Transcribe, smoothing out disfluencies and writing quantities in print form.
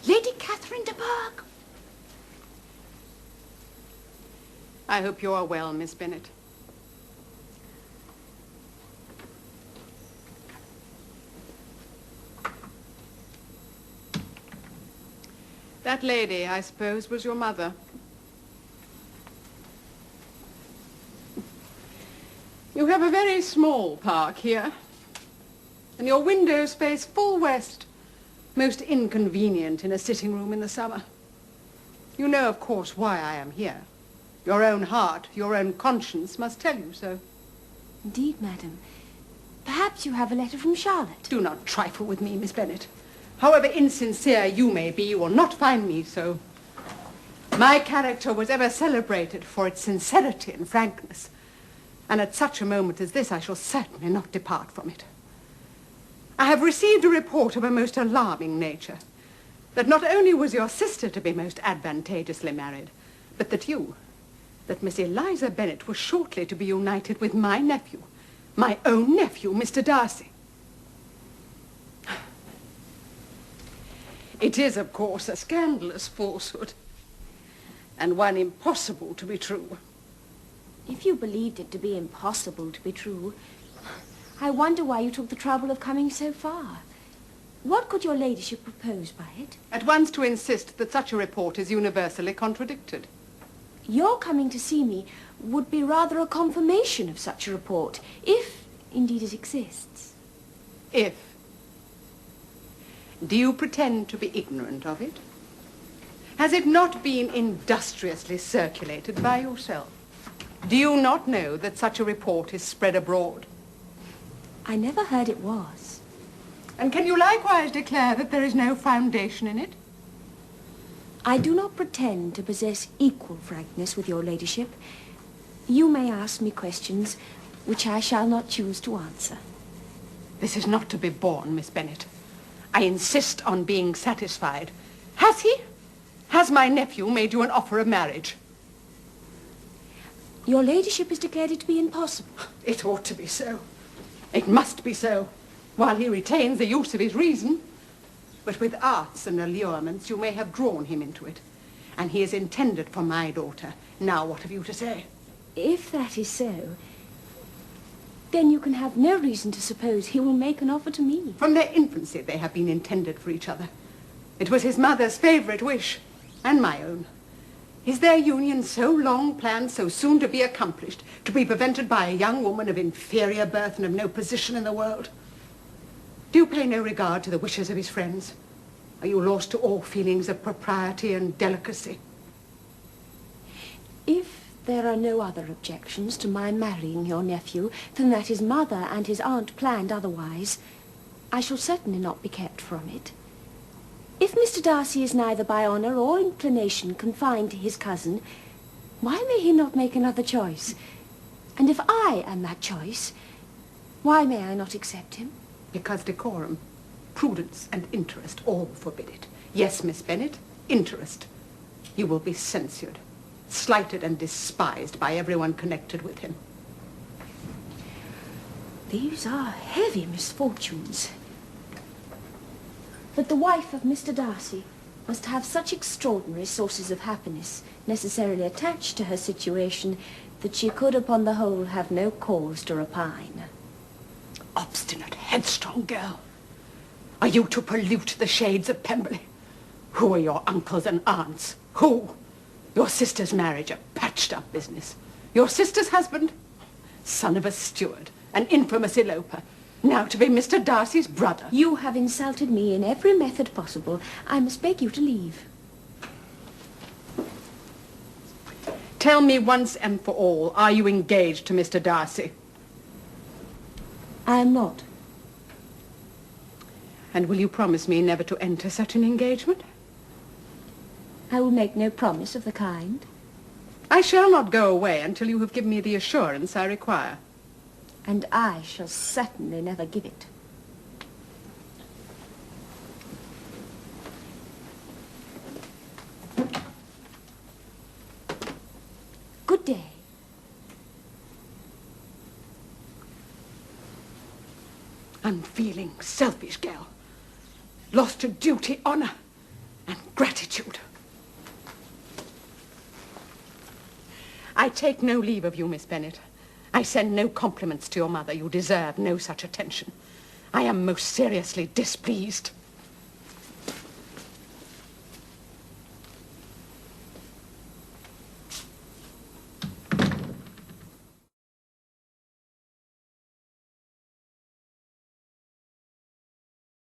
Lady Catherine De Bourgh. I hope you are well, Miss Bennet. That lady, I suppose, was your mother. You have a very small park here, and your windows face full west, most inconvenient in a sitting room in the summer. You know, of course, why I am here. Your own heart, your own conscience must tell you so. Indeed, madam. Perhaps you have a letter from Charlotte. Do not trifle with me, Miss Bennet. However insincere you may be, you will not find me so. My character was ever celebrated for its sincerity and frankness, and at such a moment as this I shall certainly not depart from it. I have received a report of a most alarming nature, that not only was your sister to be most advantageously married, but that Miss Eliza Bennet was shortly to be united with my nephew, my own nephew, Mr. Darcy. It is, of course, a scandalous falsehood, and one impossible to be true. If you believed it to be impossible to be true, I wonder why you took the trouble of coming so far. What could your ladyship propose by it? At once to insist that such a report is universally contradicted. Your coming to see me would be rather a confirmation of such a report, if indeed it exists. If. Do you pretend to be ignorant of it? Has it not been industriously circulated by yourself? Do you not know that such a report is spread abroad? I never heard it was. And can you likewise declare that there is no foundation in it? I do not pretend to possess equal frankness with your ladyship. You may ask me questions which I shall not choose to answer. This is not to be borne, Miss Bennet. I insist on being satisfied. Has my nephew made you an offer of marriage? Your ladyship has declared it to be impossible. It ought to be so. It must be so, while he retains the use of his reason. But with arts and allurements, you may have drawn him into it. And he is intended for my daughter. Now, what have you to say? If that is so, then you can have no reason to suppose he will make an offer to me. From their infancy, they have been intended for each other. It was his mother's favorite wish, and my own. Is their union so long planned, so soon to be accomplished, to be prevented by a young woman of inferior birth and of no position in the world? Do you pay no regard to the wishes of his friends? Are you lost to all feelings of propriety and delicacy? If there are no other objections to my marrying your nephew than that his mother and his aunt planned otherwise, I shall certainly not be kept from it. If Mr. Darcy is neither by honour or inclination confined to his cousin, why may he not make another choice? And if I am that choice, why may I not accept him? Because decorum, prudence, and interest all forbid it. Yes, Miss Bennet, interest. You will be censured, slighted and despised by everyone connected with him. These are heavy misfortunes. But the wife of Mr. Darcy must have such extraordinary sources of happiness necessarily attached to her situation that she could, upon the whole, have no cause to repine. Obstinate, headstrong girl. Are you to pollute the shades of Pemberley? Who are your uncles and aunts? Who? Your sister's marriage, a patched-up business. Your sister's husband, son of a steward, an infamous eloper, now to be Mr. Darcy's brother. You have insulted me in every method possible. I must beg you to leave. Tell me once and for all, are you engaged to Mr. Darcy? I am not. And will you promise me never to enter such an engagement? I will make no promise of the kind. I shall not go away until you have given me the assurance I require. And I shall certainly never give it. Good day. Unfeeling, selfish girl. Lost to duty, honor, and gratitude. I take no leave of you, Miss Bennet. I send no compliments to your mother. You deserve no such attention. I am most seriously displeased.